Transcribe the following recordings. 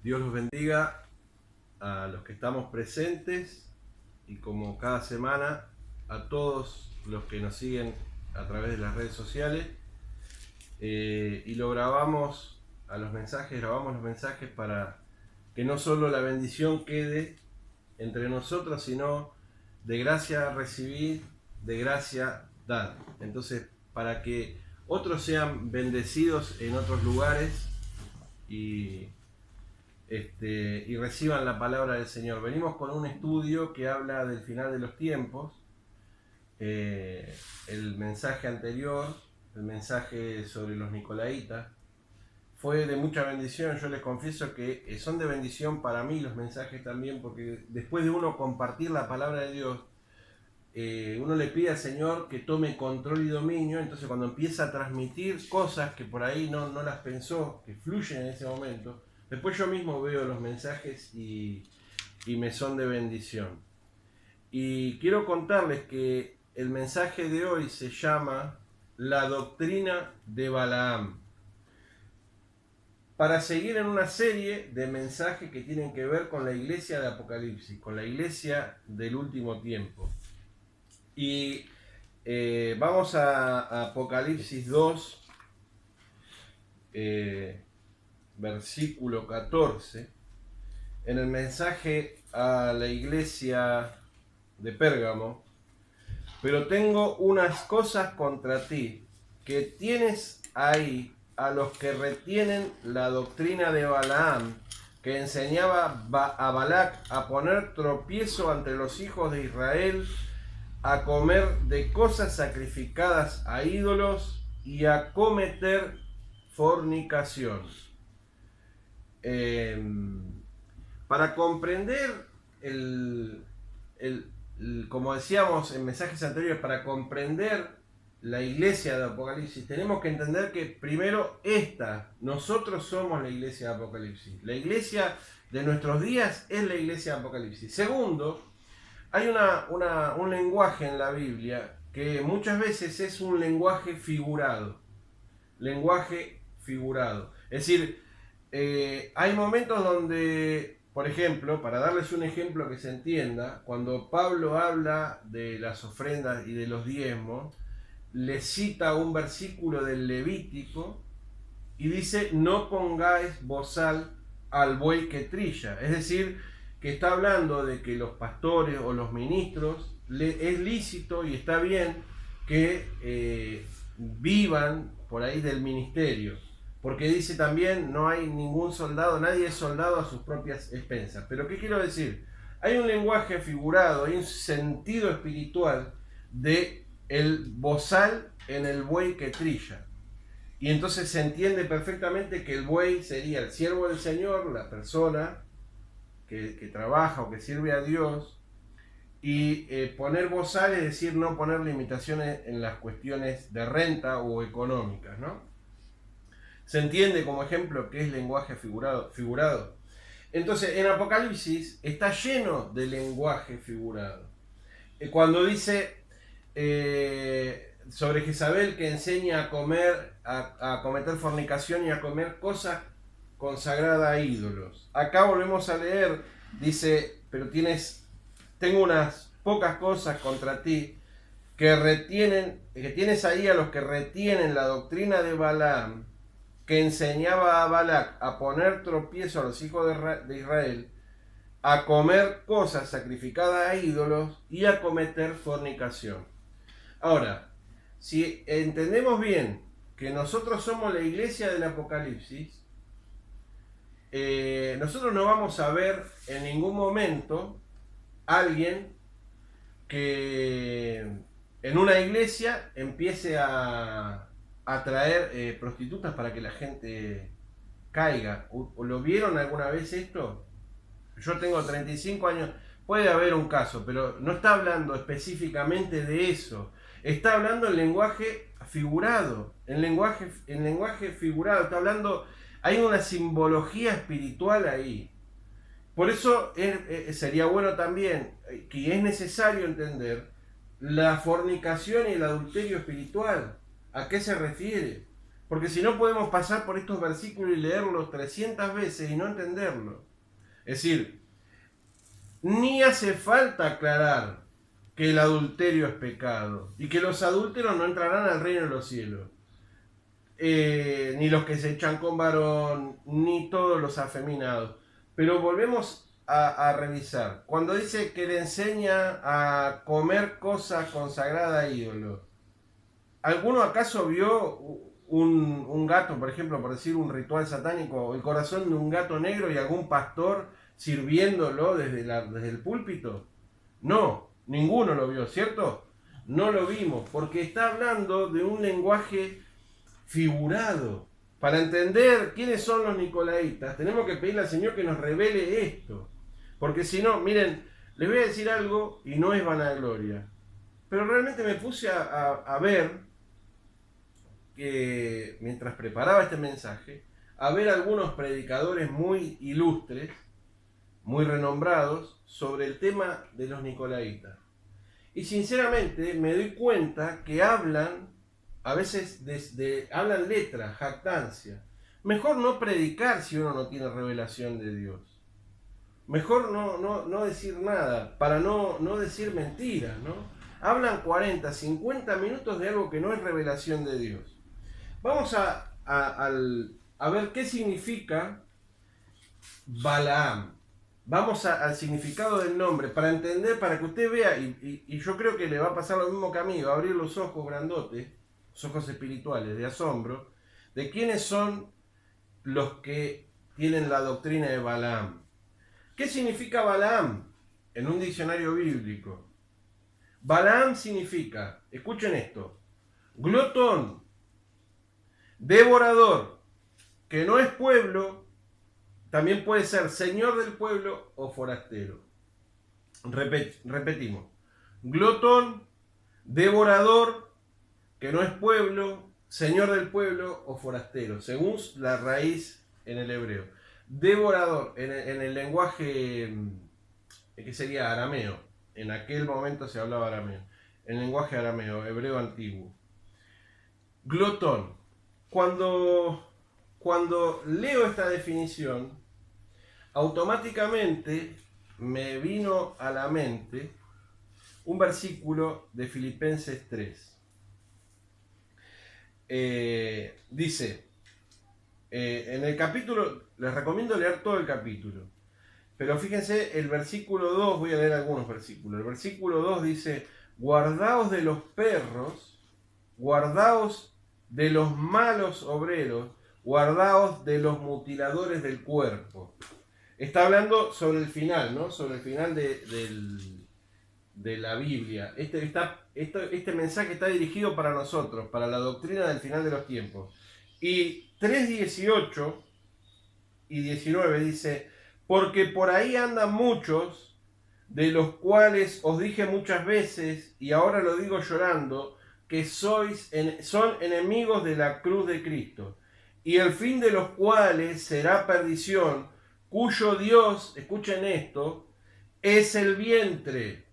Dios los bendiga a los que estamos presentes y como cada semana a todos los que nos siguen a través de las redes sociales. Y lo grabamos los mensajes para que no solo la bendición quede entre nosotros, sino de gracia recibir, de gracia dar. Entonces, para que otros sean bendecidos en otros lugares y reciban la palabra del Señor. Venimos con un estudio que habla del final de los tiempos. El mensaje anterior, el mensaje sobre los Nicolaitas, fue de mucha bendición. Yo les confieso que son de bendición para mí los mensajes también, porque después de uno compartir la palabra de Dios, uno le pide al Señor que tome control y dominio. Entonces cuando empieza a transmitir cosas que por ahí no las pensó, que fluyen en ese momento, después yo mismo veo los mensajes y me son de bendición. Y quiero contarles que el mensaje de hoy se llama La doctrina de Balaam, para seguir en una serie de mensajes que tienen que ver con la iglesia de Apocalipsis, con la iglesia del último tiempo. Y vamos a Apocalipsis 2, versículo 14, en el mensaje a la iglesia de Pérgamo. Pero tengo unas cosas contra ti, que tienes ahí a los que retienen la doctrina de Balaam, que enseñaba a Balac a poner tropiezo ante los hijos de Israel, a comer de cosas sacrificadas a ídolos y a cometer fornicación. Para comprender como decíamos en mensajes anteriores, para comprender la iglesia de Apocalipsis, tenemos que entender que primero nosotros somos la iglesia de Apocalipsis. La iglesia de nuestros días es la iglesia de Apocalipsis. Segundo, hay un lenguaje en la Biblia que muchas veces es un lenguaje figurado. Lenguaje figurado. Es decir, hay momentos donde, por ejemplo, para darles un ejemplo que se entienda, cuando Pablo habla de las ofrendas y de los diezmos, le cita un versículo del Levítico y dice: no pongáis bozal al buey que trilla. Es decir, que está hablando de que los pastores o los ministros es lícito y está bien que vivan por ahí del ministerio. Porque dice también: no hay ningún soldado, nadie es soldado a sus propias expensas. Pero ¿qué quiero decir? Hay un lenguaje figurado, hay un sentido espiritual de el bozal en el buey que trilla. Y entonces se entiende perfectamente que el buey sería el siervo del Señor, la persona que trabaja o que sirve a Dios. Y poner bozal es decir, no poner limitaciones en las cuestiones de renta o económicas, ¿no? Se entiende como ejemplo que es lenguaje figurado. Entonces, en Apocalipsis está lleno de lenguaje figurado. Cuando dice sobre Jezabel, que enseña a cometer fornicación y a comer cosas consagradas a ídolos. Acá volvemos a leer, dice: pero tengo unas pocas cosas contra ti, que tienes ahí a los que retienen la doctrina de Balaam, que enseñaba a Balac a poner tropiezo a los hijos de Israel, a comer cosas sacrificadas a ídolos y a cometer fornicación. Ahora, si entendemos bien que nosotros somos la iglesia del Apocalipsis, nosotros no vamos a ver en ningún momento a alguien que en una iglesia empiece a traer prostitutas para que la gente caiga. ¿O lo vieron alguna vez esto? Yo tengo 35 años, puede haber un caso, pero no está hablando específicamente de eso. Está hablando en lenguaje figurado. En lenguaje figurado está hablando, hay una simbología espiritual ahí. Por eso sería bueno también que es necesario entender la fornicación y el adulterio espiritual. ¿A qué se refiere? Porque si no podemos pasar por estos versículos y leerlos 300 veces y no entenderlo. Es decir, ni hace falta aclarar que el adulterio es pecado y que los adúlteros no entrarán al reino de los cielos. Ni los que se echan con varón, ni todos los afeminados. Pero volvemos a revisar. Cuando dice que le enseña a comer cosas consagradas a ídolos, ¿alguno acaso vio un gato, por ejemplo, por decir un ritual satánico, el corazón de un gato negro y algún pastor sirviéndolo desde el púlpito? No, ninguno lo vio, ¿cierto? No lo vimos, porque está hablando de un lenguaje figurado. Para entender quiénes son los nicolaitas, tenemos que pedirle al Señor que nos revele esto. Porque si no, miren, les voy a decir algo y no es vanagloria. Pero realmente me puse a ver, que mientras preparaba este mensaje, a ver algunos predicadores muy ilustres, muy renombrados, sobre el tema de los nicolaitas. Y sinceramente me doy cuenta que hablan, a veces hablan letras, jactancia. Mejor no predicar si uno no tiene revelación de Dios. Mejor no decir nada, para no decir mentiras, ¿no? Hablan 40, 50 minutos de algo que no es revelación de Dios. Vamos a ver qué significa Balaam. Vamos al significado del nombre, para entender, para que usted vea, y yo creo que le va a pasar lo mismo que a mí, va a abrir los ojos grandotes, los ojos espirituales, de asombro, de quiénes son los que tienen la doctrina de Balaam. ¿Qué significa Balaam en un diccionario bíblico? Balaam significa, escuchen esto, glotón, devorador, que no es pueblo. También puede ser señor del pueblo o forastero. Repetimos. Glotón, devorador, que no es pueblo, señor del pueblo o forastero, según la raíz en el hebreo. Devorador, en el lenguaje que sería arameo. En aquel momento se hablaba arameo. En el lenguaje arameo, hebreo antiguo. Glotón. Cuando leo esta definición, automáticamente me vino a la mente un versículo de Filipenses 3. Dice, en el capítulo, les recomiendo leer todo el capítulo, pero fíjense el versículo 2, voy a leer algunos versículos. El versículo 2 dice, guardaos de los perros, guardaos de los malos obreros, guardaos de los mutiladores del cuerpo. Está hablando sobre el final, ¿no? Sobre el final de la Biblia. Este mensaje está dirigido para nosotros, para la doctrina del final de los tiempos. Y 3:18 y 19 dice, porque por ahí andan muchos, de los cuales os dije muchas veces, y ahora lo digo llorando, que son enemigos de la cruz de Cristo, y el fin de los cuales será perdición, cuyo Dios, escuchen esto, es el vientre,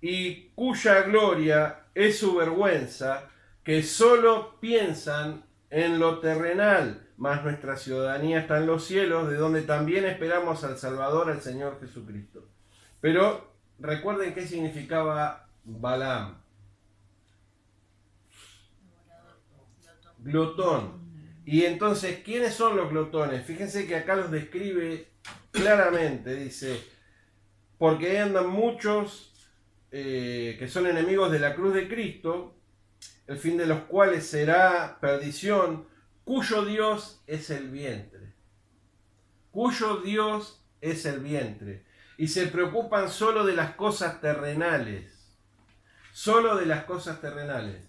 y cuya gloria es su vergüenza, que solo piensan en lo terrenal, mas nuestra ciudadanía está en los cielos, de donde también esperamos al Salvador, al Señor Jesucristo. Pero recuerden qué significaba Balaam. Glotón. Y entonces, ¿quiénes son los glotones? Fíjense que acá los describe claramente, dice, porque ahí andan muchos que son enemigos de la cruz de Cristo, el fin de los cuales será perdición, cuyo Dios es el vientre. Cuyo Dios es el vientre. Y se preocupan solo de las cosas terrenales. Solo de las cosas terrenales.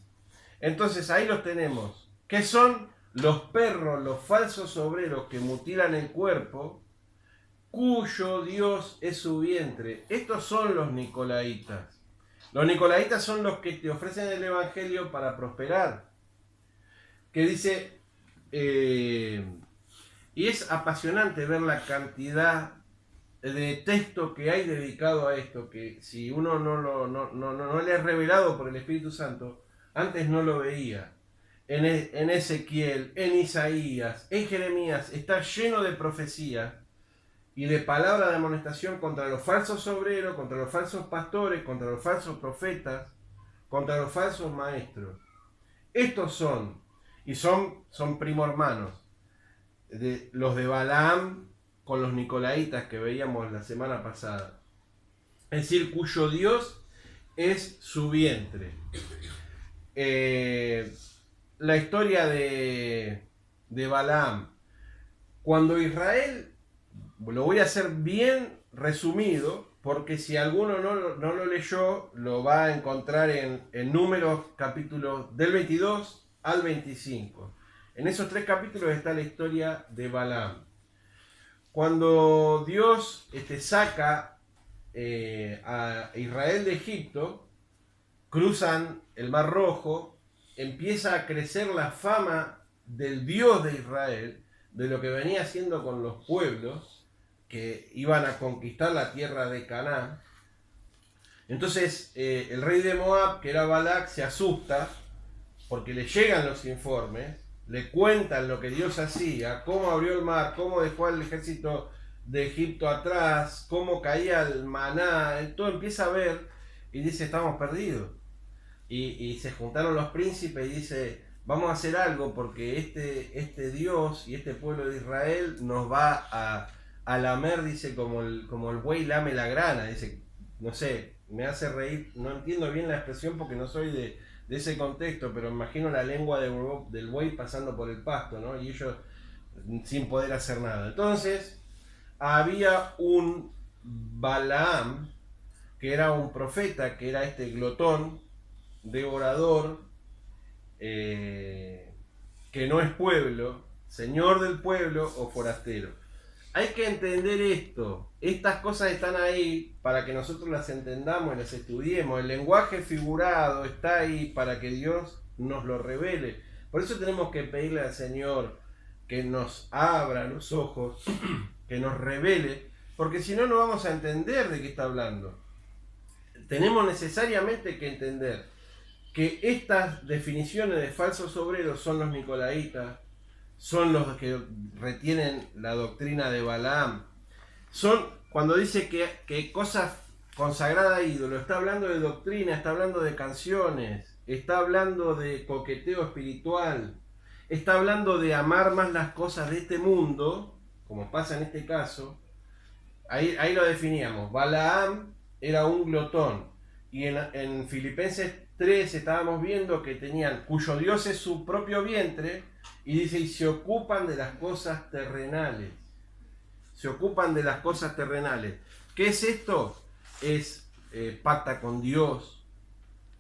Entonces ahí los tenemos. ¿Qué son? Los perros, los falsos obreros que mutilan el cuerpo, cuyo Dios es su vientre. Estos son los nicolaitas. Los nicolaitas son los que te ofrecen el evangelio para prosperar. Que dice, y es apasionante ver la cantidad de texto que hay dedicado a esto, que si uno no le es revelado por el Espíritu Santo, antes no lo veía. en Ezequiel, en Isaías, en Jeremías, está lleno de profecía y de palabra de amonestación contra los falsos obreros, contra los falsos pastores, contra los falsos profetas, contra los falsos maestros. Estos son primo hermanos, de los de Balaam con los nicolaitas que veíamos la semana pasada. Es decir, cuyo Dios es su vientre. La historia de Balaam. Cuando Israel, lo voy a hacer bien resumido, porque si alguno no lo leyó, lo va a encontrar en Números capítulo del 22 al 25. En esos 3 capítulos está la historia de Balaam. Cuando Dios saca a Israel de Egipto, cruzan el Mar Rojo, empieza a crecer la fama del Dios de Israel, de lo que venía haciendo con los pueblos que iban a conquistar la tierra de Canaán. Entonces el rey de Moab, que era Balac, se asusta porque le llegan los informes, le cuentan lo que Dios hacía, cómo abrió el mar, cómo dejó al ejército de Egipto atrás, cómo caía el maná, todo empieza a ver y dice, estamos perdidos. Y se juntaron los príncipes y dice, vamos a hacer algo porque este Dios y este pueblo de Israel nos va a lamer, dice, como el buey lame la grana. Dice, no sé, me hace reír, no entiendo bien la expresión porque no soy de ese contexto, pero imagino la lengua del buey pasando por el pasto, ¿no? Y ellos sin poder hacer nada. Entonces, había un Balaam, que era un profeta, que era este glotón, devorador, que no es pueblo, señor del pueblo o forastero. Hay que entender esto. Estas cosas están ahí para que nosotros las entendamos y las estudiemos. El lenguaje figurado está ahí para que Dios nos lo revele. Por eso tenemos que pedirle al Señor que nos abra los ojos, que nos revele, porque si no, no vamos a entender de qué está hablando. Tenemos necesariamente que entender que estas definiciones de falsos obreros son los nicolaitas, son los que retienen la doctrina de Balaam. Son, cuando dice que cosas consagradas a ídolo, está hablando de doctrina, está hablando de canciones, está hablando de coqueteo espiritual, está hablando de amar más las cosas de este mundo, como pasa en este caso. Ahí lo definíamos. Balaam era un glotón. Y en Filipenses 3 estábamos viendo que tenían, cuyo Dios es su propio vientre, y dice, y se ocupan de las cosas terrenales. Se ocupan de las cosas terrenales. ¿Qué es esto? Es pacta con Dios.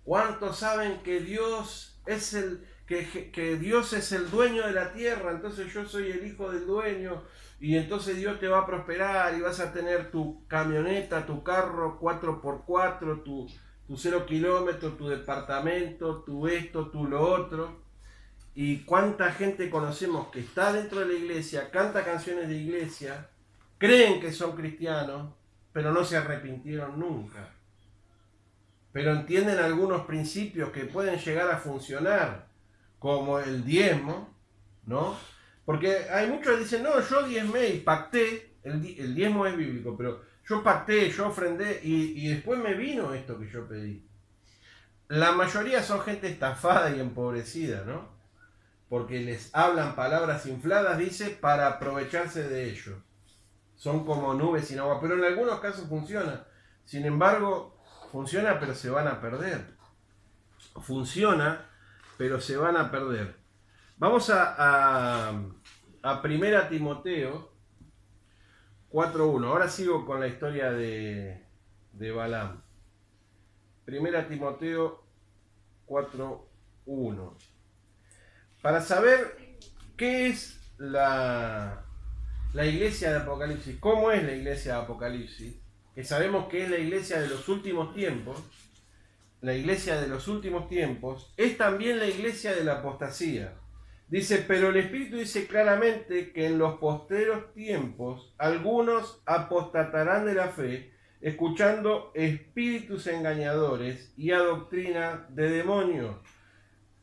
¿Cuántos saben que Dios es que Dios es el dueño de la tierra? Entonces yo soy el hijo del dueño, y entonces Dios te va a prosperar y vas a tener tu camioneta, tu carro 4x4, tu 0 kilómetros, tu departamento, tu esto, tu lo otro. Y cuánta gente conocemos que está dentro de la iglesia, canta canciones de iglesia, creen que son cristianos, pero no se arrepintieron nunca. Pero entienden algunos principios que pueden llegar a funcionar, como el diezmo, ¿no? Porque hay muchos que dicen, no, yo diezmé y pacté, el diezmo es bíblico, pero yo pacté, yo ofrendé y después me vino esto que yo pedí. La mayoría son gente estafada y empobrecida, ¿no? Porque les hablan palabras infladas, dice, para aprovecharse de ellos. Son como nubes sin agua, pero en algunos casos funciona. Sin embargo, funciona, pero se van a perder. Funciona, pero se van a perder. Vamos a 1 Timoteo 4.1. Ahora sigo con la historia de Balaam. 1 Timoteo 4.1. Para saber qué es la iglesia de Apocalipsis, cómo es la iglesia de Apocalipsis, que sabemos que es la iglesia de los últimos tiempos, la iglesia de los últimos tiempos, es también la iglesia de la apostasía. Dice, pero el Espíritu dice claramente que en los posteros tiempos algunos apostatarán de la fe, escuchando espíritus engañadores y a doctrina de demonios.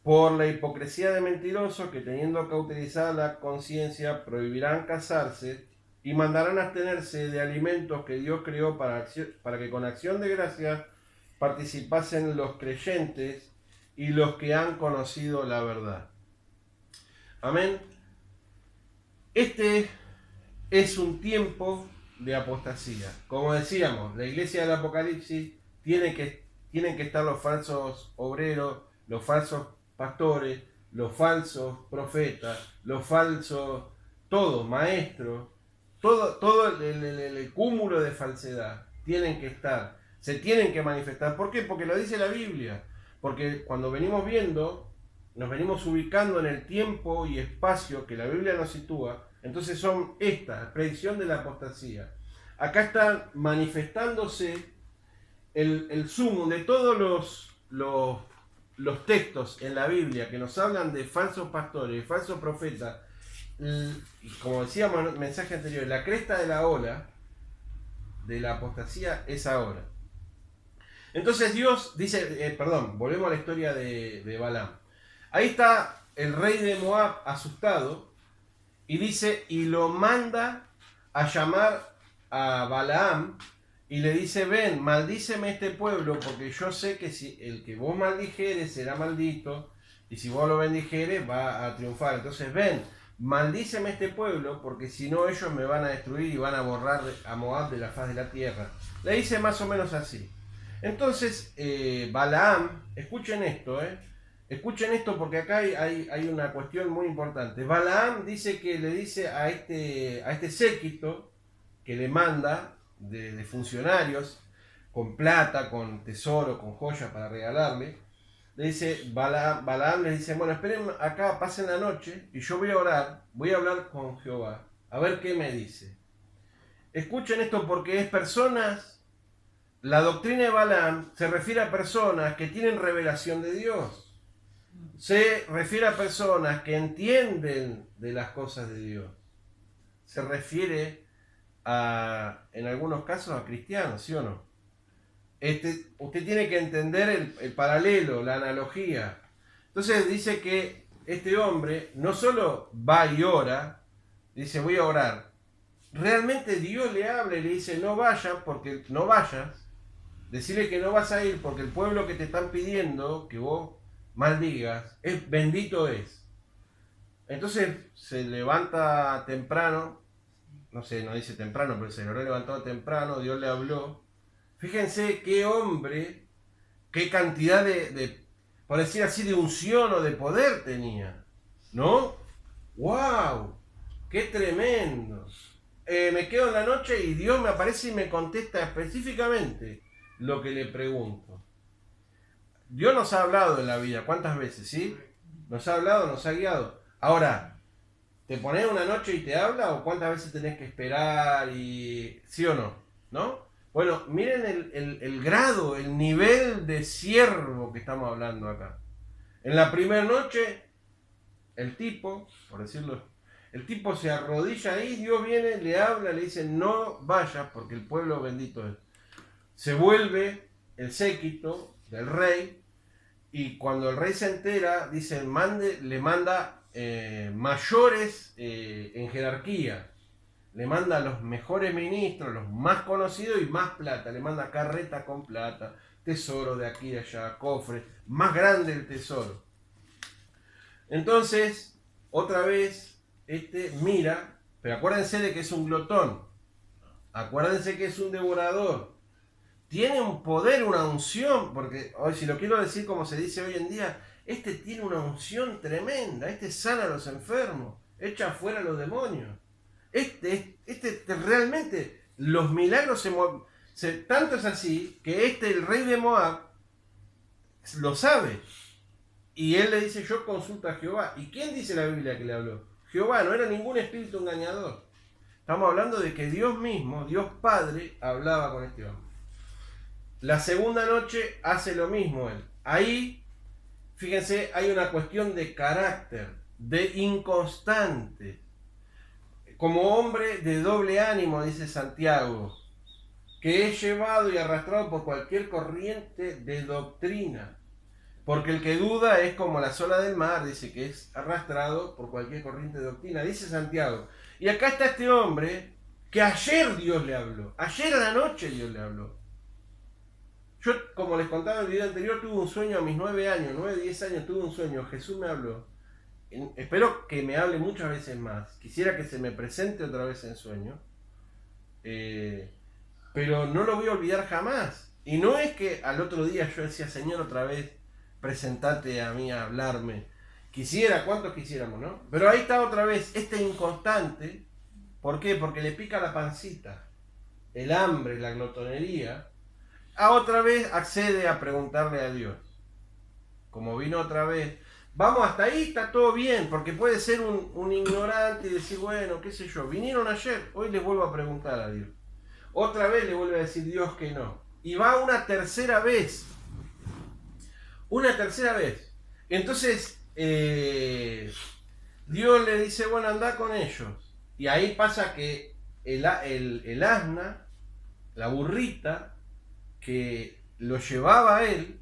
por la hipocresía de mentirosos que teniendo cauterizada la conciencia prohibirán casarse y mandarán abstenerse de alimentos que Dios creó para que con acción de gracia participasen los creyentes y los que han conocido la verdad. Amén. Este es un tiempo de apostasía. Como decíamos, la iglesia del Apocalipsis tienen que estar los falsos obreros, los falsos pastores, los falsos profetas, los falsos, todos, maestros, todo el cúmulo de falsedad tienen que estar, se tienen que manifestar. ¿Por qué? Porque lo dice la Biblia. Porque cuando venimos viendo, nos venimos ubicando en el tiempo y espacio que la Biblia nos sitúa, entonces son esta predicción de la apostasía. Acá está manifestándose el sumum de todos los textos en la Biblia que nos hablan de falsos pastores, falsos profetas. Y como decíamos en el mensaje anterior, la cresta de la ola de la apostasía es ahora. Entonces Dios dice, volvemos a la historia de Balaam. Ahí está el rey de Moab asustado y dice, y lo manda a llamar a Balaam y le dice, ven, maldíceme este pueblo, porque yo sé que si el que vos maldijeres será maldito, y si vos lo bendijeres va a triunfar. Entonces ven, maldíceme este pueblo, porque si no ellos me van a destruir y van a borrar a Moab de la faz de la tierra. Le dice más o menos así. Entonces Balaam, escuchen esto, escuchen esto porque acá hay una cuestión muy importante. Balaam dice que le dice a este séquito que le manda de funcionarios con plata, con tesoro, con joyas para regalarle, le dice, Balaam le dice, bueno, esperen acá, pasen la noche y yo voy a orar, voy a hablar con Jehová, a ver qué me dice. Escuchen esto porque es personas, la doctrina de Balaam se refiere a personas que tienen revelación de Dios, se refiere a personas que entienden de las cosas de Dios, se refiere en algunos casos a cristianos, ¿sí o no? Usted tiene que entender el paralelo, la analogía. Entonces dice que este hombre no solo va y ora, dice voy a orar. Realmente Dios le habla y le dice no vayas, decirle que no vas a ir porque el pueblo que te están pidiendo que vos maldigas, bendito es. Entonces se levanta temprano, no sé, no dice temprano, pero se lo habrá levantado temprano, Dios le habló. Fíjense qué hombre, qué cantidad por decir así, de unción o de poder tenía, ¿no? ¡Wow! ¡Qué tremendo! Me quedo en la noche y Dios me aparece y me contesta específicamente lo que le pregunto. Dios nos ha hablado en la vida, ¿cuántas veces, sí? Nos ha hablado, nos ha guiado. Ahora, ¿te pones una noche y te habla o cuántas veces tenés que esperar y sí o no? ¿No? Bueno, miren el grado, el nivel de siervo que estamos hablando acá. En la primera noche, el tipo, por decirlo, el tipo se arrodilla ahí, Dios viene, le habla, le dice no vayas porque el pueblo bendito es. Se vuelve el séquito del rey y cuando el rey se entera, dice, le manda mayores en jerarquía. Le manda a los mejores ministros, los más conocidos y más plata. Le manda carreta con plata, tesoro de aquí y de allá, cofre, más grande el tesoro. Entonces, otra vez, mira, pero acuérdense de que es un glotón. Acuérdense que es un devorador. Tiene un poder, una unción, porque hoy, si lo quiero decir como se dice hoy en día, tiene una unción tremenda. Sana a los enfermos, echa afuera a los demonios. Realmente los milagros tanto es así que el rey de Moab lo sabe y él le dice yo consulto a Jehová. ¿Y quién dice la Biblia que le habló? Jehová, no era ningún espíritu engañador. Estamos hablando de que Dios mismo, Dios Padre, hablaba con este hombre. La segunda noche hace lo mismo él. Ahí, fíjense, hay una cuestión de carácter, de inconstante. Como hombre de doble ánimo, dice Santiago, que es llevado y arrastrado por cualquier corriente de doctrina. Porque el que duda es como la ola del mar, dice que es arrastrado por cualquier corriente de doctrina, dice Santiago. Y acá está este hombre que ayer Dios le habló, ayer a la noche Dios le habló. Yo, como les contaba en el video anterior, tuve un sueño a mis 9 años, 9, 10 años, tuve un sueño, Jesús me habló. Espero que me hable muchas veces más. Quisiera que se me presente otra vez en sueño. Pero no lo voy a olvidar jamás. Y no es que al otro día yo decía, Señor, otra vez, presentate a mí a hablarme. Quisiera, ¿cuántos quisiéramos, no? Pero ahí está otra vez, este inconstante. ¿Por qué? Porque le pica la pancita, el hambre, la glotonería. Otra vez accede a preguntarle a Dios. Como vino otra vez. Vamos, hasta ahí está todo bien, porque puede ser un ignorante y decir, bueno, qué sé yo, vinieron ayer, hoy les vuelvo a preguntar a Dios. Otra vez le vuelve a decir Dios que no. Y va una tercera vez. Una tercera vez. Entonces, Dios le dice, bueno, anda con ellos. Y ahí pasa que el asna, la burrita, que lo llevaba a él,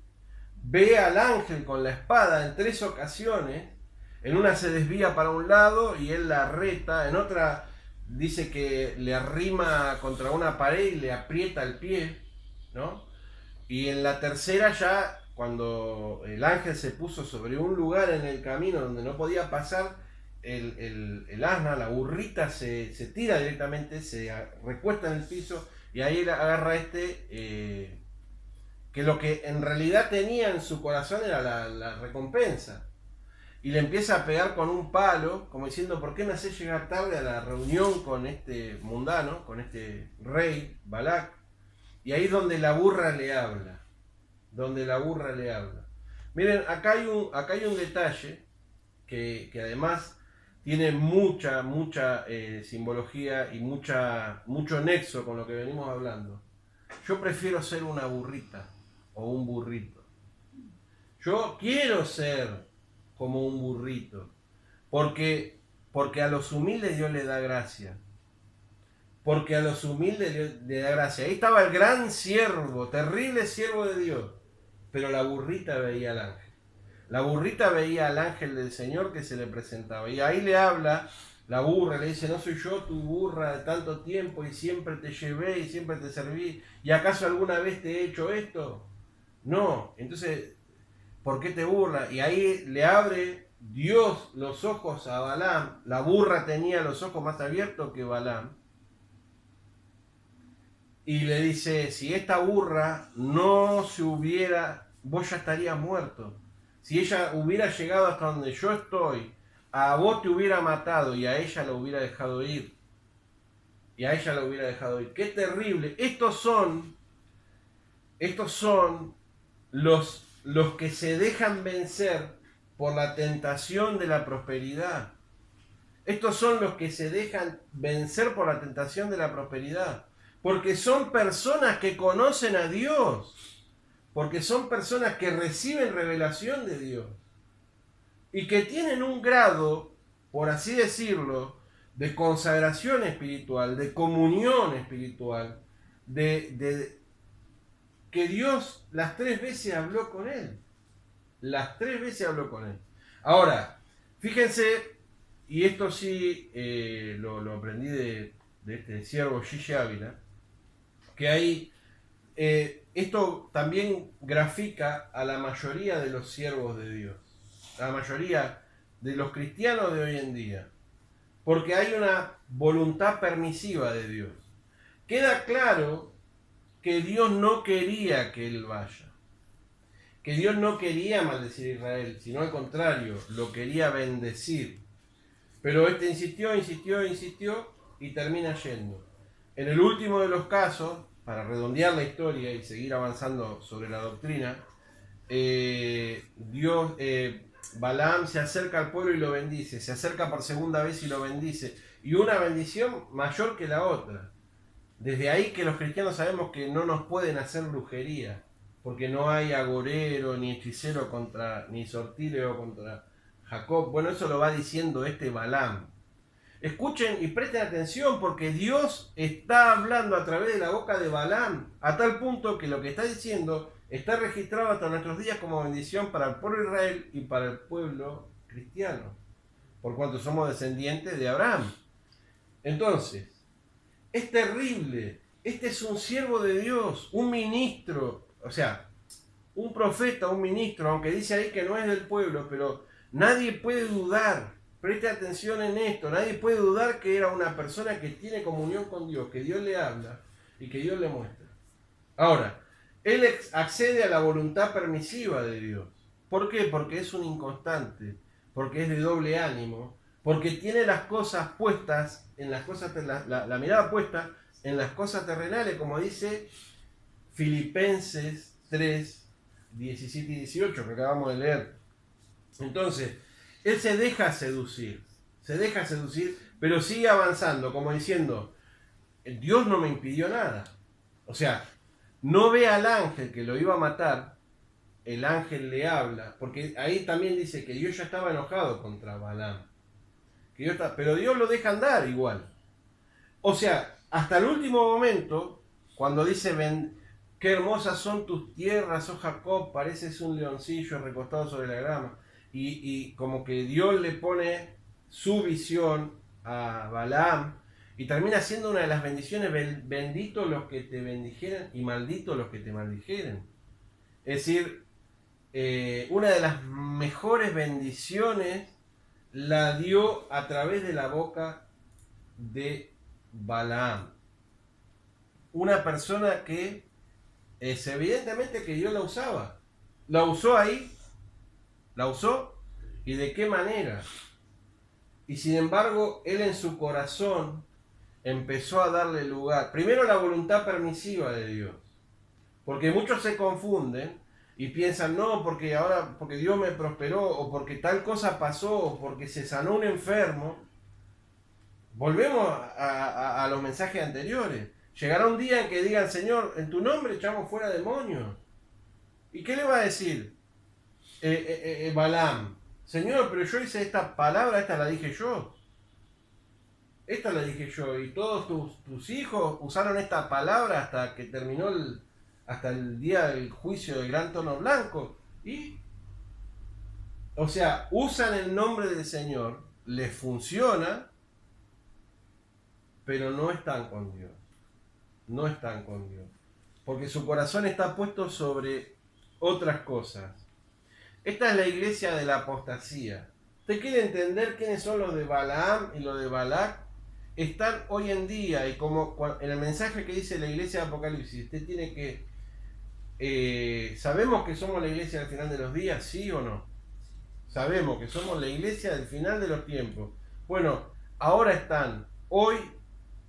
ve al ángel con la espada en 3 ocasiones. En una se desvía para un lado y él la reta. En otra dice que le arrima contra una pared y le aprieta el pie, ¿no? Y en la tercera ya, cuando el ángel se puso sobre un lugar en el camino donde no podía pasar, el asna, la burrita, se tira directamente, se recuesta en el piso y ahí agarra que lo que en realidad tenía en su corazón era la recompensa. Y le empieza a pegar con un palo, como diciendo, ¿por qué me haces llegar tarde a la reunión con este mundano, con este rey, Balac? Y ahí es donde la burra le habla. Donde la burra le habla. Miren, acá hay un detalle que además tiene mucha simbología y mucho nexo con lo que venimos hablando. Yo prefiero ser una burrita o un burrito. Yo quiero ser como un burrito, porque a los humildes Dios le da gracia. Porque a los humildes Dios le da gracia. Ahí estaba el gran siervo, terrible siervo de Dios, pero la burrita veía al ángel. La burrita veía al ángel del Señor que se le presentaba. Y ahí le habla la burra, le dice, ¿no soy yo tu burra de tanto tiempo y siempre te llevé y siempre te serví? ¿Y acaso alguna vez te he hecho esto? No. Entonces, ¿por qué te burlas? Y ahí le abre Dios los ojos a Balaam. La burra tenía los ojos más abiertos que Balaam. Y le dice, si esta burra no se hubiera, vos ya estarías muerto. Si ella hubiera llegado hasta donde yo estoy, a vos te hubiera matado y a ella la hubiera dejado ir. Y a ella la hubiera dejado ir. ¡Qué terrible! Estos son los que se dejan vencer por la tentación de la prosperidad. Estos son los que se dejan vencer por la tentación de la prosperidad. Porque son personas que conocen a Dios. Porque son personas que reciben revelación de Dios. Y que tienen un grado, por así decirlo, de consagración espiritual, de comunión espiritual, de que Dios las 3 veces habló con él. Las 3 veces habló con él. Ahora, fíjense, y esto sí lo aprendí de este siervo Gigi Ávila, que ahí esto también grafica a la mayoría de los siervos de Dios, a la mayoría de los cristianos de hoy en día, porque hay una voluntad permisiva de Dios. Queda claro que Dios no quería que él vaya, que Dios no quería maldecir a Israel, sino al contrario, lo quería bendecir. Pero este insistió y termina yendo. En el último de los casos, para redondear la historia y seguir avanzando sobre la doctrina, Balaam se acerca al pueblo y lo bendice, se acerca por segunda vez y lo bendice, y una bendición mayor que la otra. Desde ahí que los cristianos sabemos que no nos pueden hacer brujería, porque no hay agorero, ni hechicero ni sortíleo contra Jacob. Bueno, eso lo va diciendo este Balaam. Escuchen y presten atención, porque Dios está hablando a través de la boca de Balaam, a tal punto que lo que está diciendo está registrado hasta nuestros días como bendición para el pueblo de Israel y para el pueblo cristiano, por cuanto somos descendientes de Abraham. Entonces, es terrible. Este es un siervo de Dios, un ministro, o sea, un profeta, un ministro, aunque dice ahí que no es del pueblo, pero nadie puede dudar, preste atención en esto, nadie puede dudar que era una persona que tiene comunión con Dios, que Dios le habla y que Dios le muestra. Ahora, él accede a la voluntad permisiva de Dios. ¿Por qué? Porque es un inconstante, porque es de doble ánimo, porque tiene las cosas puestas, en las cosas, la mirada puesta en las cosas terrenales, como dice Filipenses 3, 17 y 18, que acabamos de leer. Entonces, él se deja seducir, pero sigue avanzando, como diciendo, Dios no me impidió nada. O sea, no ve al ángel que lo iba a matar, el ángel le habla, porque ahí también dice que Dios ya estaba enojado contra Balaam, pero Dios lo deja andar igual. O sea, hasta el último momento, cuando dice, ven, qué hermosas son tus tierras, oh Jacob, pareces un leoncillo recostado sobre la grama, y como que Dios le pone su visión a Balaam, y termina siendo una de las bendiciones, benditos los que te bendijeren y malditos los que te maldijeren. Es decir, una de las mejores bendiciones la dio a través de la boca de Balaam. Una persona que es evidentemente que Dios la usaba. La usó ahí, la usó, y de qué manera. Y sin embargo, él en su corazón empezó a darle lugar. Primero la voluntad permisiva de Dios. Porque muchos se confunden y piensan, no, porque Dios me prosperó, o porque tal cosa pasó, o porque se sanó un enfermo. Volvemos a los mensajes anteriores. Llegará un día en que digan, Señor, en tu nombre echamos fuera demonios. ¿Y qué le va a decir Balaam? Señor, pero yo hice esta palabra, esta la dije yo. Esta la dije yo. Y todos tus hijos usaron esta palabra hasta que terminó hasta el día del juicio del gran trono blanco. O sea, usan el nombre del Señor, les funciona, pero no están con Dios. No están con Dios. Porque su corazón está puesto sobre otras cosas. Esta es la iglesia de la apostasía. ¿Usted quiere entender quiénes son los de Balaam y los de Balac? Están hoy en día, y como en el mensaje que dice la iglesia de Apocalipsis, usted tiene que... ¿sabemos que somos la iglesia del final de los días? ¿Sí o no? Sabemos que somos la iglesia del final de los tiempos. Bueno, ahora están, hoy,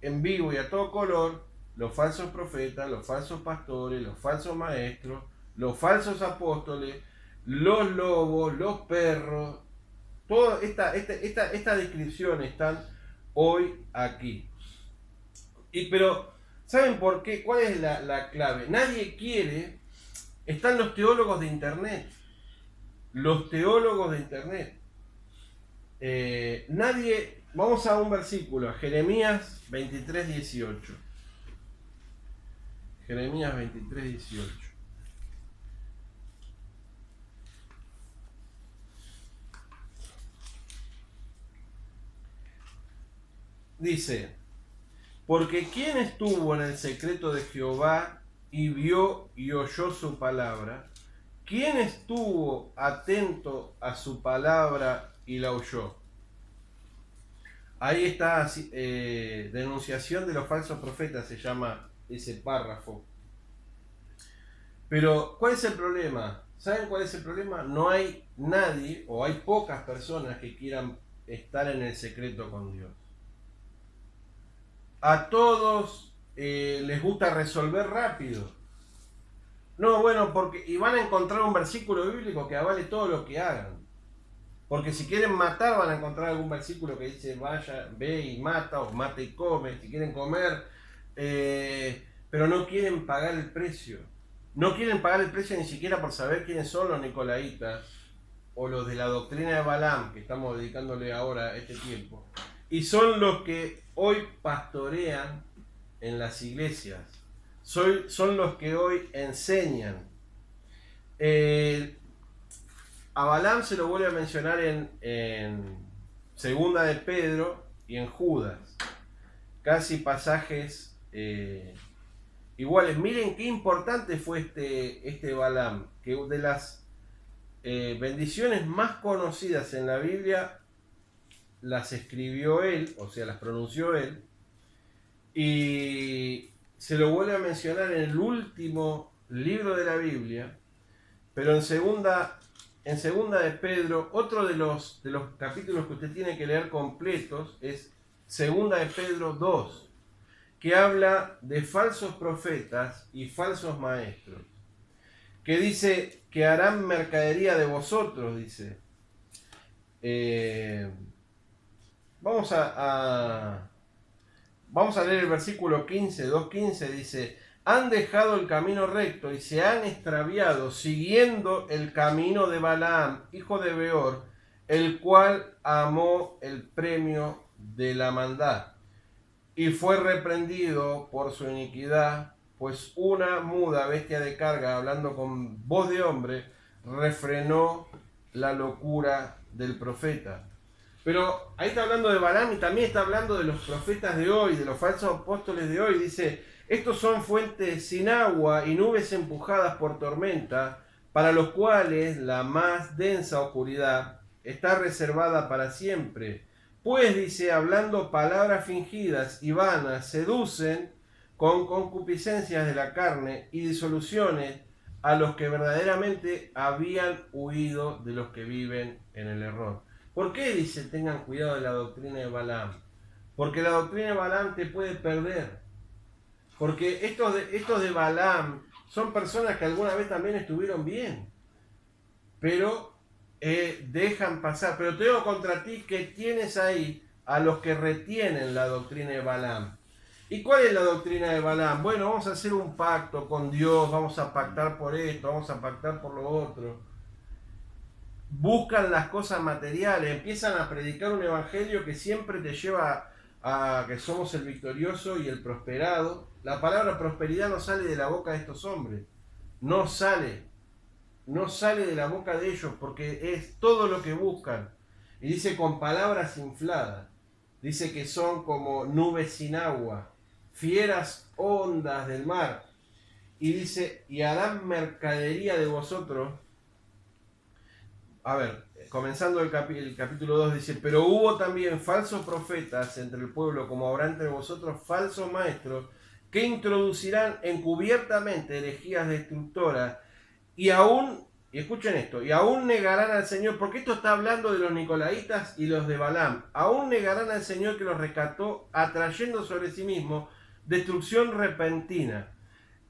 en vivo y a todo color, los falsos profetas, los falsos pastores, los falsos maestros, los falsos apóstoles, los lobos, los perros. Toda esta descripción están hoy aquí. Pero, ¿saben por qué? ¿Cuál es la clave? Nadie quiere. Están los teólogos de internet. Los teólogos de internet. Nadie. Vamos a un versículo, a Jeremías 23, 18. Jeremías 23, 18. Dice, porque ¿quién estuvo en el secreto de Jehová y vio y oyó su palabra? ¿Quién estuvo atento a su palabra y la oyó? Ahí está, denunciación de los falsos profetas, se llama ese párrafo. Pero, ¿cuál es el problema? ¿Saben cuál es el problema? No hay nadie, o hay pocas personas que quieran estar en el secreto con Dios. A todos les gusta resolver rápido. No, bueno, y van a encontrar un versículo bíblico que avale todo lo que hagan. Porque si quieren matar, van a encontrar algún versículo que dice, vaya, ve y mata, o mata y come, si quieren comer, pero no quieren pagar el precio. No quieren pagar el precio ni siquiera por saber quiénes son los nicolaitas, o los de la doctrina de Balaam, que estamos dedicándole ahora este tiempo. Y son los que hoy pastorean en las iglesias. Son los que hoy enseñan. A Balaam se lo vuelve a mencionar en Segunda de Pedro y en Judas. Casi pasajes iguales. Miren qué importante fue este Balaam, que de las bendiciones más conocidas en la Biblia las escribió él, o sea, las pronunció él, y se lo vuelve a mencionar en el último libro de la Biblia, pero en segunda de Pedro. Otro de los capítulos que usted tiene que leer completos es Segunda de Pedro 2, que habla de falsos profetas y falsos maestros, que dice que harán mercadería de vosotros, dice. Vamos a leer el versículo 15, 2.15, dice: han dejado el camino recto y se han extraviado siguiendo el camino de Balaam, hijo de Beor, el cual amó el premio de la maldad y fue reprendido por su iniquidad, pues una muda bestia de carga, hablando con voz de hombre, refrenó la locura del profeta. Pero ahí está hablando de Balaam y también está hablando de los profetas de hoy, de los falsos apóstoles de hoy. Dice: estos son fuentes sin agua y nubes empujadas por tormenta, para los cuales la más densa oscuridad está reservada para siempre. Pues, dice, hablando palabras fingidas y vanas, seducen con concupiscencias de la carne y disoluciones a los que verdaderamente habían huido de los que viven en el error. ¿Por qué dice tengan cuidado de la doctrina de Balaam? Porque la doctrina de Balaam te puede perder. Porque estos de Balaam son personas que alguna vez también estuvieron bien, pero dejan pasar. Pero tengo contra ti que tienes ahí a los que retienen la doctrina de Balaam. ¿Y cuál es la doctrina de Balaam? Bueno, vamos a hacer un pacto con Dios, vamos a pactar por esto, vamos a pactar por lo otro. Buscan las cosas materiales, empiezan a predicar un evangelio que siempre te lleva a que somos el victorioso y el prosperado. La palabra prosperidad no sale de la boca de estos hombres, no sale de la boca de ellos, porque es todo lo que buscan. Y dice con palabras infladas, dice que son como nubes sin agua, fieras ondas del mar, y dice: y harán mercadería de vosotros. A ver, comenzando el capítulo 2, dice: pero hubo también falsos profetas entre el pueblo, como habrá entre vosotros falsos maestros, que introducirán encubiertamente herejías destructoras, y escuchen esto, y aún negarán al Señor, porque esto está hablando de los nicolaitas y los de Balaam, aún negarán al Señor que los rescató, atrayendo sobre sí mismo destrucción repentina.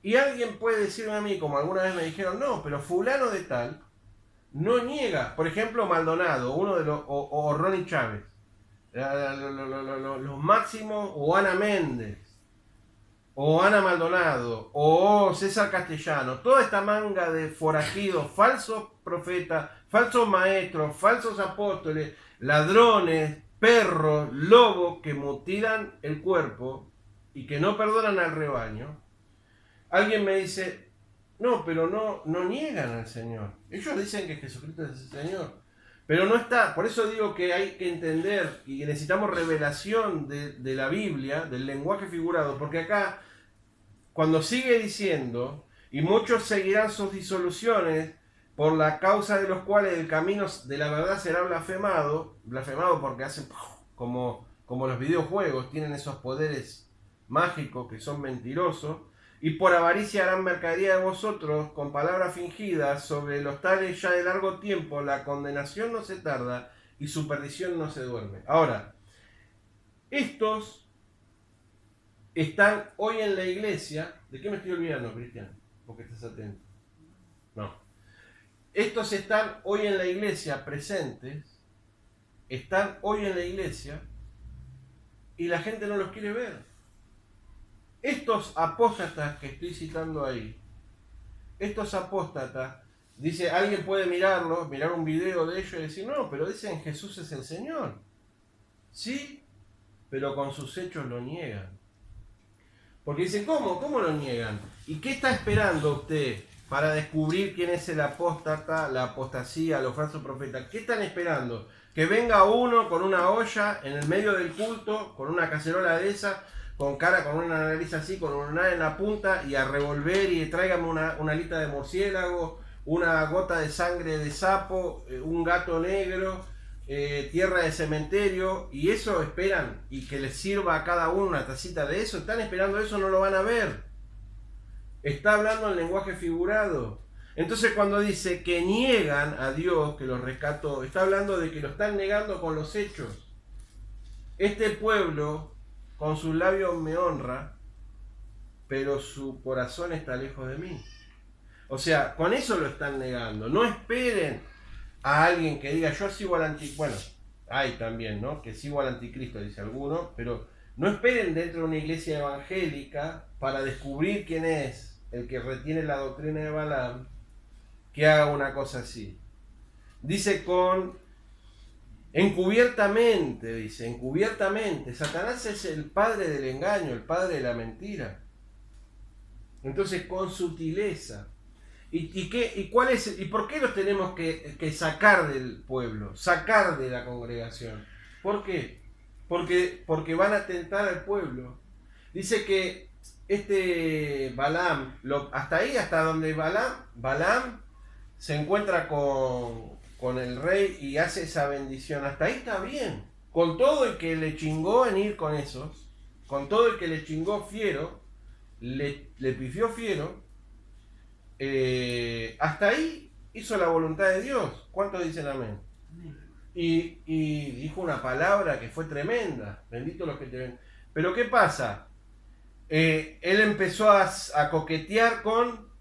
Y alguien puede decirme a mí, como alguna vez me dijeron: no, pero fulano de tal no niega. Por ejemplo, Maldonado, uno de los, o Ronnie Chávez, los máximos, o Ana Méndez, o Ana Maldonado, o César Castellano, toda esta manga de forajidos, falsos profetas, falsos maestros, falsos apóstoles, ladrones, perros, lobos que mutilan el cuerpo y que no perdonan al rebaño. Alguien me dice: no, pero no niegan al Señor. Ellos dicen que Jesucristo es el Señor, pero no está. Por eso digo que hay que entender y necesitamos revelación de la Biblia, del lenguaje figurado, porque acá, cuando sigue diciendo: y muchos seguirán sus disoluciones, por la causa de los cuales el camino de la verdad será blasfemado porque hacen como los videojuegos, tienen esos poderes mágicos que son mentirosos. Y por avaricia harán mercadería de vosotros con palabras fingidas, sobre los tales ya de largo tiempo la condenación no se tarda y su perdición no se duerme. Ahora, estos están hoy en la iglesia. ¿De qué me estoy olvidando, Cristian? Porque estás atento. No. Estos están hoy en la iglesia presentes, están hoy en la iglesia y la gente no los quiere ver. Estos apóstatas que estoy citando ahí, estos apóstatas, dice, alguien puede mirarlos, mirar un video de ellos y decir: no, pero dicen Jesús es el Señor. Sí, pero con sus hechos lo niegan. Porque dicen: ¿cómo lo niegan? ¿Y qué está esperando usted para descubrir quién es el apóstata, la apostasía, los falsos profetas. ¿Qué están esperando? Que venga uno con una olla en el medio del culto, con una cacerola de esa, con una nariz así, con una nariz en la punta, y a revolver y tráigame una alita de murciélago, una gota de sangre de sapo, un gato negro, tierra de cementerio, y eso esperan, y que les sirva a cada uno una tacita de eso. Están esperando eso, no lo van a ver. Está hablando en lenguaje figurado. Entonces cuando dice que niegan a Dios que los rescató, está hablando de que lo están negando con los hechos. Este pueblo con sus labios me honra, pero su corazón está lejos de mí. O sea, con eso lo están negando. No esperen a alguien que diga yo sigo al anticristo. Bueno, hay también, ¿no? Que sigo al anticristo, dice alguno, pero no esperen dentro de una iglesia evangélica para descubrir quién es el que retiene la doctrina de Balaam, que haga una cosa así. Dice encubiertamente, Satanás es el padre del engaño, el padre de la mentira. Entonces, con sutileza. ¿Y cuál es? ¿Y por qué los tenemos que sacar del pueblo, sacar de la congregación? ¿Por qué? Porque van a tentar al pueblo. Dice que Balaam, hasta donde Balaam se encuentra con el rey y hace esa bendición, hasta ahí está bien. Con todo el que le chingó en ir con esos, con todo el que le chingó fiero, le pifió fiero, hasta ahí hizo la voluntad de Dios. ¿Cuántos dicen amén? Y dijo una palabra que fue tremenda. Bendito los que te ven. Pero ¿qué pasa? Él empezó a coquetear con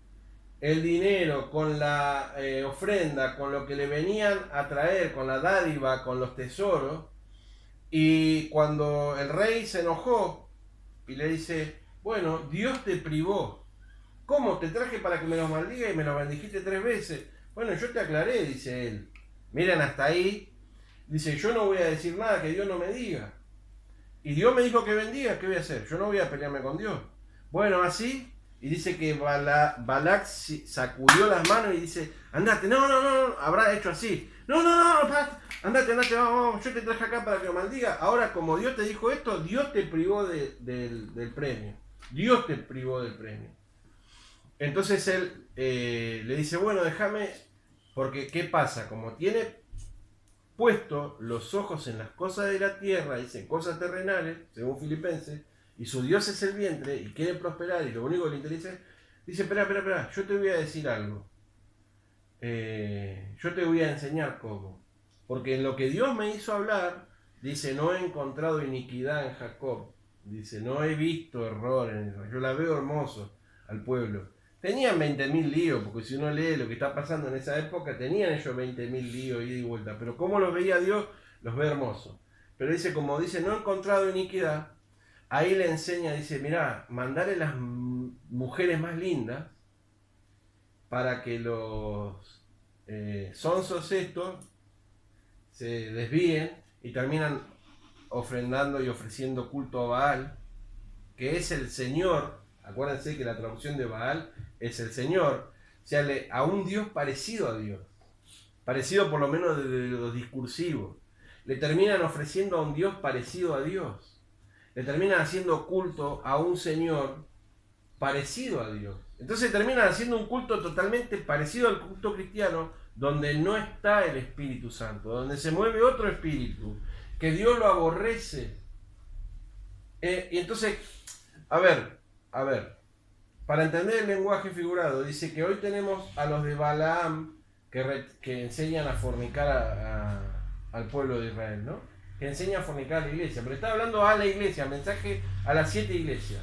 el dinero, con la ofrenda, con lo que le venían a traer, con la dádiva, con los tesoros. Y cuando el rey se enojó y le dice, bueno, Dios te privó. ¿Cómo? Te traje para que me los maldiga y me los bendijiste 3 veces. Bueno, yo te aclaré, dice él. Miren hasta ahí. Dice, yo no voy a decir nada que Dios no me diga. Y Dios me dijo que bendiga, ¿qué voy a hacer? Yo no voy a pelearme con Dios. Bueno, así. Y dice que Balac sacudió las manos y dice, andate, no, habrá hecho así. No, andate, vamos, yo te traje acá para que lo maldiga. Ahora, como Dios te dijo esto, Dios te privó del premio. Dios te privó del premio. Entonces él le dice, bueno, déjame, porque ¿qué pasa? Como tiene puesto los ojos en las cosas de la tierra, dice cosas terrenales, según Filipenses, y su Dios es el vientre, y quiere prosperar, y lo único que le interesa, dice, espera, yo te voy a decir algo. Yo te voy a enseñar cómo. Porque en lo que Dios me hizo hablar, dice, no he encontrado iniquidad en Jacob. Dice, no he visto error en Israel. Yo la veo hermoso al pueblo. Tenían 20.000 líos, porque si uno lee lo que está pasando en esa época, tenían ellos 20.000 líos ida y vuelta. Pero como los veía Dios, los ve hermosos. Pero dice, como dice, no he encontrado iniquidad, ahí le enseña, dice, mirá, mandale las mujeres más lindas para que los sonsos estos se desvíen y terminan ofrendando y ofreciendo culto a Baal, que es el Señor. Acuérdense que la traducción de Baal es el Señor, o sea, a un Dios parecido a Dios, parecido por lo menos de lo discursivo. Le terminan ofreciendo a un Dios parecido a Dios, le terminan haciendo culto a un Señor parecido a Dios. Entonces terminan haciendo un culto totalmente parecido al culto cristiano, donde no está el Espíritu Santo, donde se mueve otro espíritu, que Dios lo aborrece. Y entonces, a ver, para entender el lenguaje figurado, dice que hoy tenemos a los de Balaam que enseñan a fornicar al pueblo de Israel, ¿no? Que enseñan a fornicar a la iglesia, pero está hablando a la iglesia, mensaje a las 7 iglesias.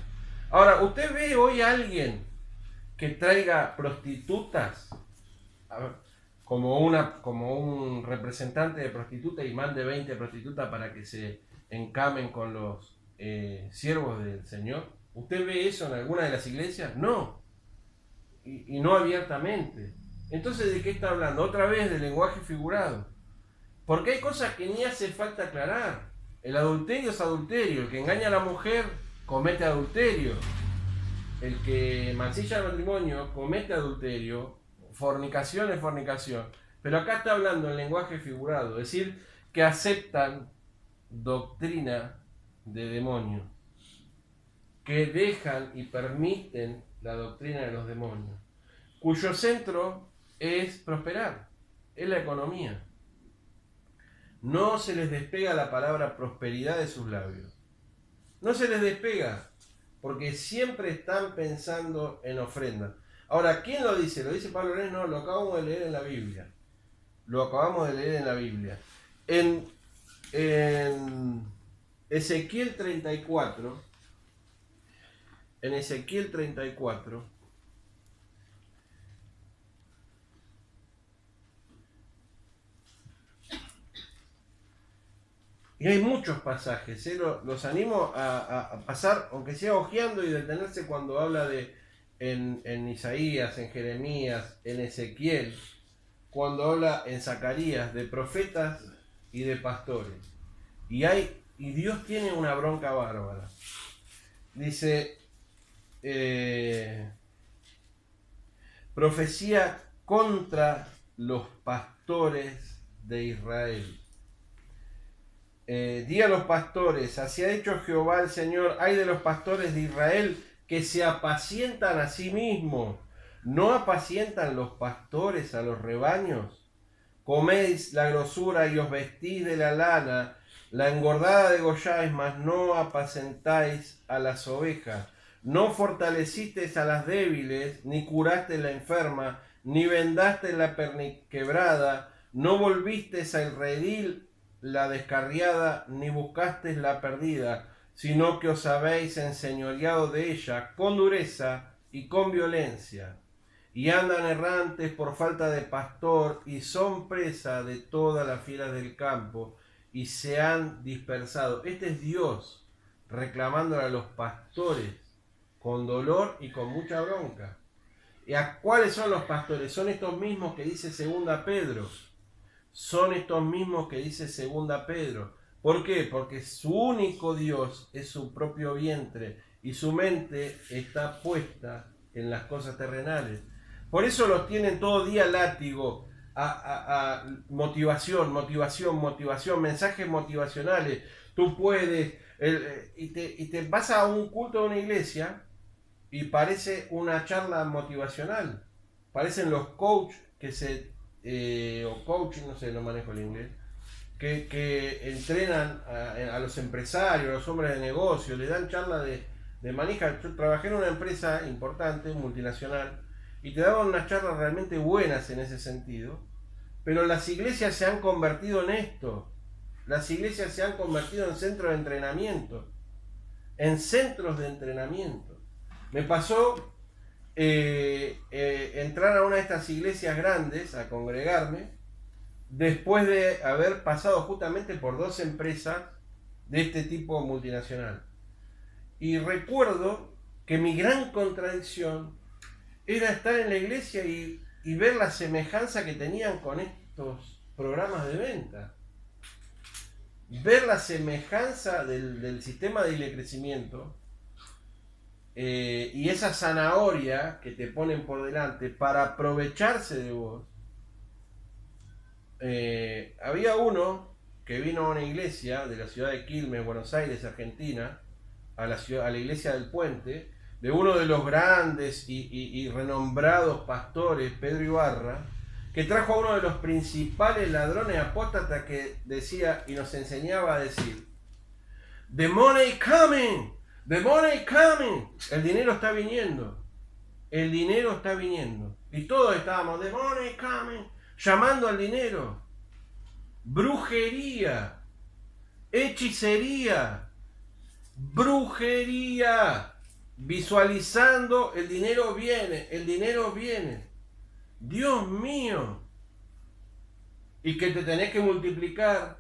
Ahora, ¿usted ve hoy a alguien que traiga prostitutas como un representante de prostitutas y mande 20 prostitutas para que se encamen con los siervos del Señor? ¿Usted ve eso en alguna de las iglesias? No. Y no abiertamente. Entonces, ¿de qué está hablando? Otra vez del lenguaje figurado. Porque hay cosas que ni hace falta aclarar. El adulterio es adulterio. El que engaña a la mujer comete adulterio. el que mancilla el matrimonio comete adulterio, fornicación es fornicación. Pero acá está hablando en lenguaje figurado, es decir, que aceptan doctrina de demonio, que dejan y permiten la doctrina de los demonios, cuyo centro es prosperar, es la economía. No se les despega la palabra prosperidad de sus labios. No se les despega, porque siempre están pensando en ofrenda. Ahora, ¿quién lo dice? ¿Lo dice Pablo Lorenz? No, lo acabamos de leer en la Biblia. Lo acabamos de leer en la Biblia. En Ezequiel 34, en Ezequiel 34, y hay muchos pasajes, los animo a pasar, aunque sea hojeando y detenerse cuando habla de en Isaías, en Jeremías, en Ezequiel, cuando habla en Zacarías de profetas y de pastores. Y Dios tiene una bronca bárbara. Dice, profecía contra los pastores de Israel. Di a los pastores, así ha dicho Jehová el Señor, ay de los pastores de Israel que se apacientan a sí mismos. ¿No apacientan los pastores a los rebaños? Coméis la grosura y os vestís de la lana, la engordada degolláis, mas no apacentáis a las ovejas. No fortalecisteis a las débiles, ni curaste la enferma, ni vendaste la perniquebrada, no volvisteis al redil la descarriada, ni buscasteis la perdida, sino que os habéis enseñoreado de ella con dureza y con violencia. Y andan errantes por falta de pastor, y son presa de todas las fieras del campo, y se han dispersado. Este es Dios reclamándole a los pastores con dolor y con mucha bronca. ¿Y a cuáles son los pastores? Son estos mismos que dice 2 Pedro. Son estos mismos que dice 2 Pedro. ¿Por qué? Porque su único Dios es su propio vientre y su mente está puesta en las cosas terrenales. Por eso los tienen todo día látigo, a motivación, mensajes motivacionales. Tú puedes, y te vas a un culto de una iglesia y parece una charla motivacional. Parecen los coaches o coaching, no sé, no manejo el inglés, que entrenan a los empresarios, a los hombres de negocio, le dan charla de maneja. Yo trabajé en una empresa importante, multinacional, y te daban unas charlas realmente buenas en ese sentido, pero las iglesias se han convertido en esto. Las iglesias se han convertido en centros de entrenamiento, en centros de entrenamiento. Me pasó entrar a una de estas iglesias grandes, a congregarme, después de haber pasado justamente por 2 empresas de este tipo multinacional. Y recuerdo que mi gran contradicción era estar en la iglesia y ver la semejanza que tenían con estos programas de venta. Ver la semejanza del sistema de crecimiento y esa zanahoria que te ponen por delante para aprovecharse de vos. Había uno que vino a una iglesia de la ciudad de Quilmes, Buenos Aires, Argentina, a la iglesia del Puente, de uno de los grandes y renombrados pastores, Pedro Ibarra, que trajo a uno de los principales ladrones apóstatas que decía y nos enseñaba a decir: "The money coming, the money coming". El dinero está viniendo, el dinero está viniendo. Y todos estábamos, "The money coming", llamando al dinero. Brujería, hechicería, brujería, visualizando el dinero viene, el dinero viene. Dios mío. Y que te tenés que multiplicar,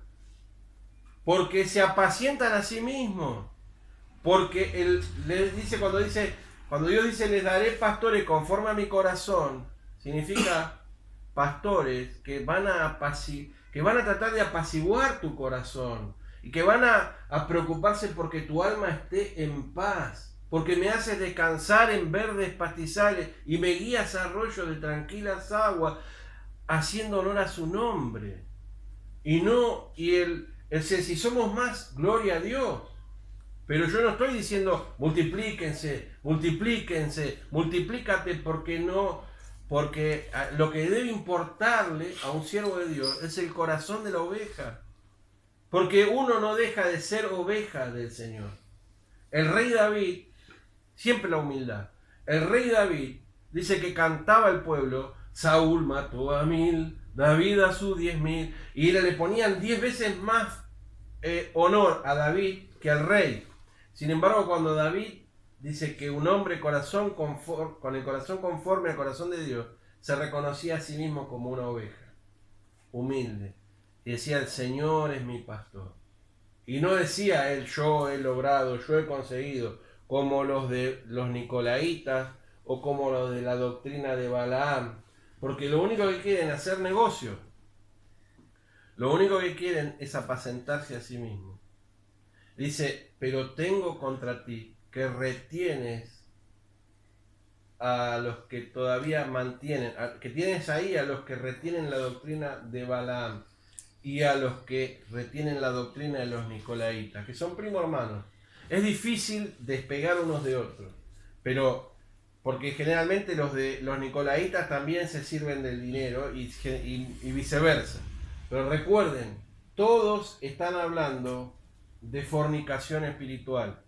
porque se apacientan a sí mismos. Porque él les dice, cuando Dios dice les daré pastores conforme a mi corazón, significa pastores que van a tratar de apaciguar tu corazón y que van a preocuparse porque tu alma esté en paz. porque me haces descansar en verdes pastizales y me guías a arroyos de tranquilas aguas, haciendo honor a su nombre. Y no, si somos más, gloria a Dios. Pero yo no estoy diciendo multiplíquense, multiplíquense, multiplícate, porque no, porque lo que debe importarle a un siervo de Dios es el corazón de la oveja. Porque uno no deja de ser oveja del Señor. El rey David, siempre la humildad. El rey David dice que cantaba el pueblo: Saúl mató a 1000, David a sus 10.000, y le ponían 10 veces más honor a David que al rey. Sin embargo, cuando David dice que un hombre con el corazón conforme al corazón de Dios, se reconocía a sí mismo como una oveja, humilde. Y decía: el Señor es mi pastor. Y no decía él: yo he logrado, yo he conseguido, como los de los nicolaitas o como los de la doctrina de Balaam. Porque lo único que quieren es hacer negocio. Lo único que quieren es apacentarse a sí mismos. Dice: pero tengo contra ti que retienes a los que todavía mantienen, que tienes ahí a los que retienen la doctrina de Balaam y a los que retienen la doctrina de los nicolaitas, que son primo hermanos. Es difícil despegar unos de otros, pero porque generalmente los nicolaitas también se sirven del dinero y viceversa. Pero recuerden, todos están hablando de fornicación espiritual,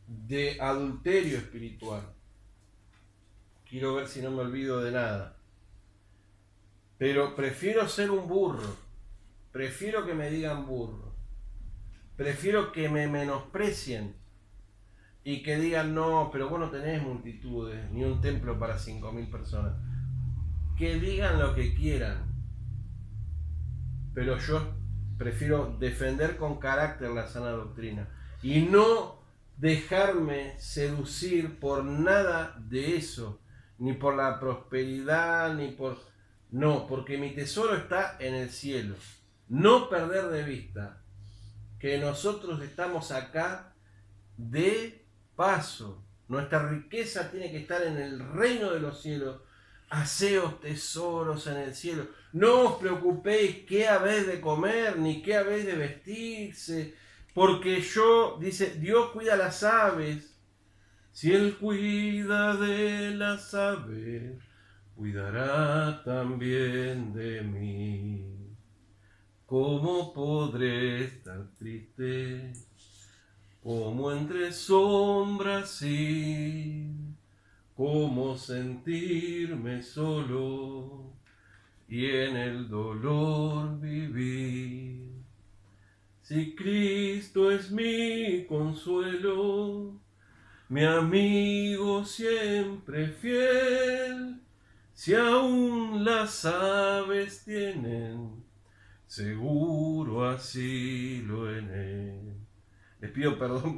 de adulterio espiritual. Quiero ver si no me olvido de nada. Pero prefiero ser un burro. Prefiero que me digan burro. Prefiero que me menosprecien y que digan: no, pero vos no tenés multitudes, ni un templo para 5.000 personas. Que digan lo que quieran. Pero yo prefiero defender con carácter la sana doctrina y no dejarme seducir por nada de eso, ni por la prosperidad, ni por... No, porque mi tesoro está en el cielo. No perder de vista que nosotros estamos acá de paso. Nuestra riqueza tiene que estar en el reino de los cielos. Haceos tesoros en el cielo. No os preocupéis qué habéis de comer, ni qué habéis de vestirse, porque dice, Dios cuida las aves. Si Él cuida de las aves, cuidará también de mí. ¿Cómo podré estar triste? ¿Cómo entre sombras ir? ¿Cómo sentirme solo y en el dolor vivir? Si Cristo es mi consuelo, mi amigo siempre fiel, si aún las aves tienen seguro asilo en él. Les pido perdón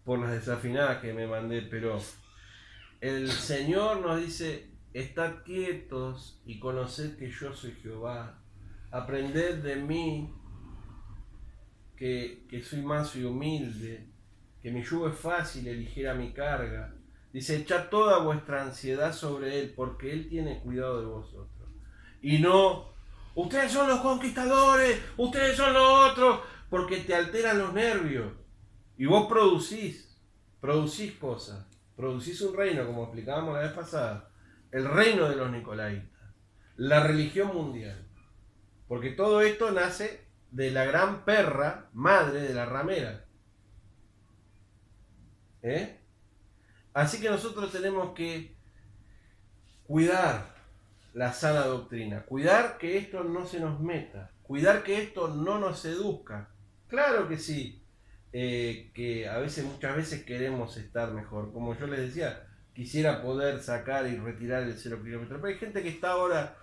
por las desafinadas que me mandé, pero el Señor nos dice: estad quietos y conoced que yo soy Jehová. Aprended de mí, que soy manso y humilde, que mi yugo es fácil y ligera mi carga. Dice: echad toda vuestra ansiedad sobre Él, porque Él tiene cuidado de vosotros. Y no: ustedes son los conquistadores, ustedes son los otros, porque te alteran los nervios. Y vos producís cosas. Producís un reino, como explicábamos la vez pasada, el reino de los nicolaitas, la religión mundial. Porque todo esto nace de la gran perra madre de la ramera. Así que nosotros tenemos que cuidar la sana doctrina, cuidar que esto no se nos meta, cuidar que esto no nos seduzca. Claro que sí, que muchas veces queremos estar mejor. Como yo les decía, quisiera poder sacar y retirar el 0 kilómetro, pero hay gente que está ahora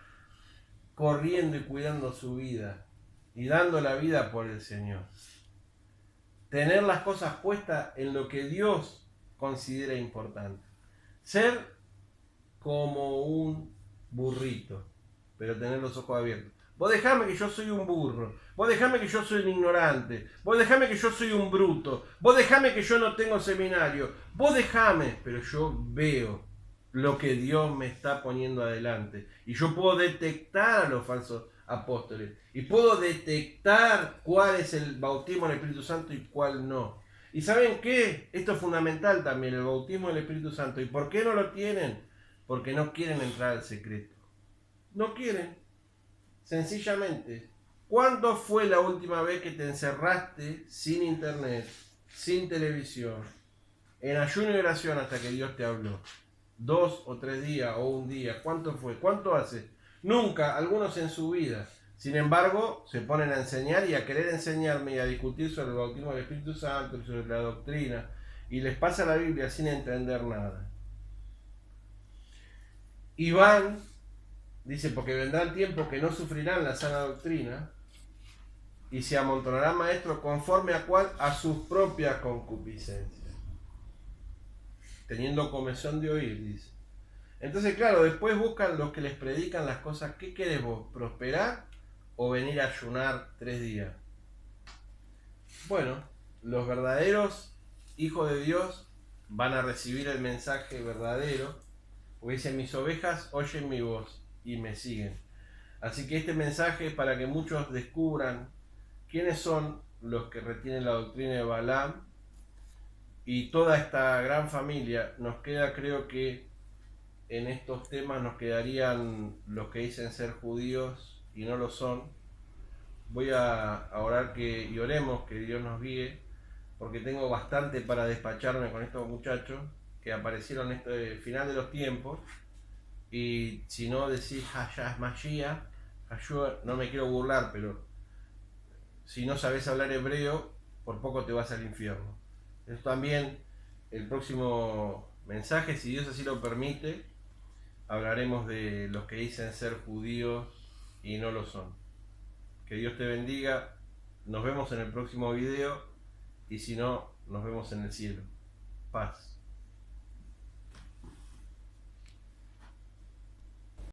corriendo y cuidando su vida y dando la vida por el Señor. Tener las cosas puestas en lo que Dios considera importante. Ser como un burrito, pero tener los ojos abiertos. Vos dejame que yo soy un burro. Vos dejame que yo soy un ignorante. Vos dejame que yo soy un bruto. Vos dejame que yo no tengo seminario. Vos dejame, pero yo veo lo que Dios me está poniendo adelante. Y yo puedo detectar a los falsos apóstoles. Y puedo detectar cuál es el bautismo del Espíritu Santo y cuál no. ¿Y saben qué? Esto es fundamental también, el bautismo del Espíritu Santo. ¿Y por qué no lo tienen? Porque no quieren entrar al secreto. No quieren. Sencillamente. ¿Cuándo fue la última vez que te encerraste sin internet, sin televisión, en ayuno y oración hasta que Dios te habló? 2 o 3 días o un día. ¿Cuánto fue? ¿Cuánto hace? Nunca, algunos en su vida. Sin embargo, se ponen a enseñar y a querer enseñarme y a discutir sobre el bautismo del Espíritu Santo, sobre la doctrina, y les pasa la Biblia sin entender nada. Y van, dice, porque vendrán tiempos que no sufrirán la sana doctrina, y se amontonarán maestros conforme a cuál, a sus propias concupiscencias, teniendo comezón de oír, dice. Entonces, claro, después buscan los que les predican las cosas. ¿Qué querés vos? ¿Prosperar o venir a ayunar 3 días? Bueno, los verdaderos hijos de Dios van a recibir el mensaje verdadero, porque dice, mis ovejas oyen mi voz y me siguen. Así que este mensaje es para que muchos descubran quiénes son los que retienen la doctrina de Balaam, y toda esta gran familia. Nos queda, creo que en estos temas nos quedarían los que dicen ser judíos y no lo son. Voy a orar y oremos que Dios nos guíe, porque tengo bastante para despacharme con estos muchachos que aparecieron en este final de los tiempos. Y si no decís Hayah Mashiach, Yahshua, no me quiero burlar, pero si no sabes hablar hebreo, por poco te vas al infierno. Eso también, el próximo mensaje, si Dios así lo permite, hablaremos de los que dicen ser judíos y no lo son. Que Dios te bendiga. Nos vemos en el próximo video, y si no, nos vemos en el cielo. Paz.